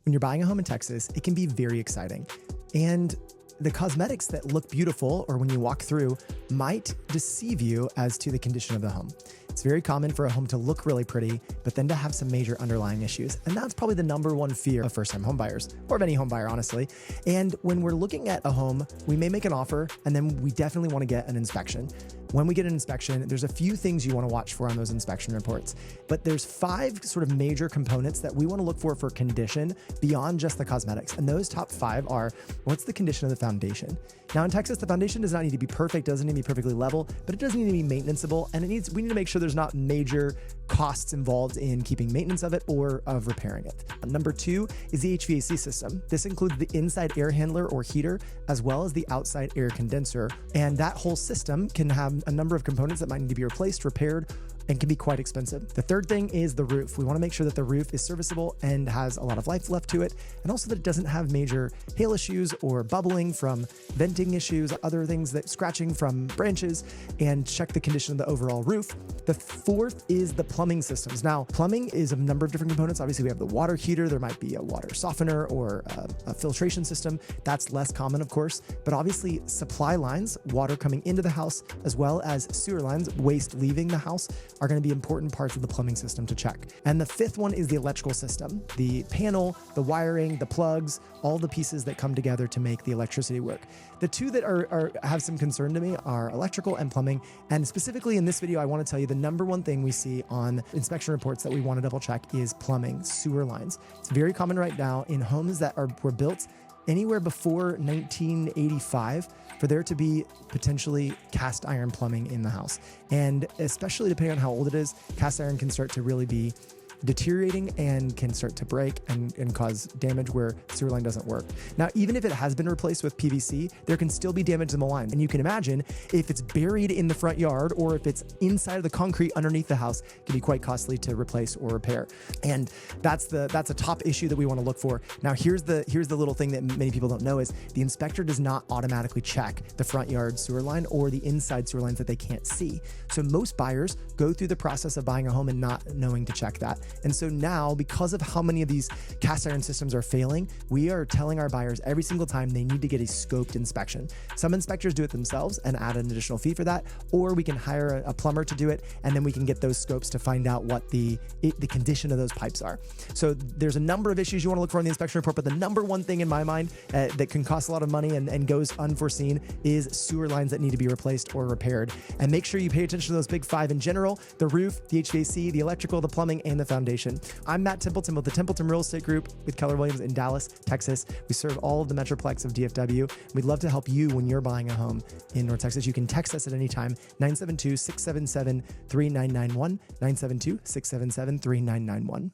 When you're buying a home in Texas, it can be very exciting. And the cosmetics that look beautiful or when you walk through might deceive you as to the condition of the home. It's very common for a home to look really pretty, but then to have some major underlying issues. And that's probably the number one fear of first-time home buyers, or of any home buyer, honestly. And when we're looking at a home, we may make an offer, and then we definitely want to get an inspection. When we get an inspection, there's a few things you want to watch for on those inspection reports, but there's 5 sort of major components that we want to look for condition beyond just the cosmetics. And those top 5 are, what's the condition of the foundation? Now in Texas, the foundation does not need to be perfect, doesn't need to be perfectly level, but it does need to be maintenanceable, and we need to make sure there's not major costs involved in keeping maintenance of it or of repairing it. Number 2 is the HVAC system. This includes the inside air handler or heater, as well as the outside air condenser. And that whole system can have a number of components that might need to be replaced, repaired, and can be quite expensive. The third thing is the roof. We want to make sure that the roof is serviceable and has a lot of life left to it, and also that it doesn't have major hail issues or bubbling from venting issues, other things that scratching from branches, and check the condition of the overall roof. The fourth is the plumbing systems. Now, plumbing is a number of different components. Obviously, we have the water heater. There might be a water softener or a filtration system. That's less common, of course, but obviously supply lines, water coming into the house, as well as sewer lines, waste leaving the house, are going to be important parts of the plumbing system to check. And the fifth one is the electrical system, the panel, the wiring, the plugs, all the pieces that come together to make the electricity work. The two that have some concern to me are electrical and plumbing. And specifically in this video, I want to tell you the number one thing we see on inspection reports that we want to double check is plumbing, sewer lines. It's very common right now in homes that were built anywhere before 1985 for there to be potentially cast iron plumbing in the house. And especially depending on how old it is, cast iron can start to really be deteriorating and can start to break and cause damage where sewer line doesn't work. Now, even if it has been replaced with PVC, there can still be damage in the line. And you can imagine if it's buried in the front yard or if it's inside of the concrete underneath the house, it can be quite costly to replace or repair. And that's a top issue that we want to look for. Now, here's the little thing that many people don't know is the inspector does not automatically check the front yard sewer line or the inside sewer lines that they can't see. So most buyers go through the process of buying a home and not knowing to check that. And so now, because of how many of these cast iron systems are failing, we are telling our buyers every single time they need to get a scoped inspection. Some inspectors do it themselves and add an additional fee for that, or we can hire a plumber to do it, and then we can get those scopes to find out what the condition of those pipes are. So there's a number of issues you want to look for in the inspection report, but the number one thing in my mind that can cost a lot of money and goes unforeseen is sewer lines that need to be replaced or repaired. And make sure you pay attention to those big 5 in general: the roof, the HVAC, the electrical, the plumbing, and the foundation. I'm Matt Templeton with the Templeton Real Estate Group with Keller Williams in Dallas, Texas. We serve all of the Metroplex of DFW. We'd love to help you when you're buying a home in North Texas. You can text us at any time, 972-677-3991, 972-677-3991.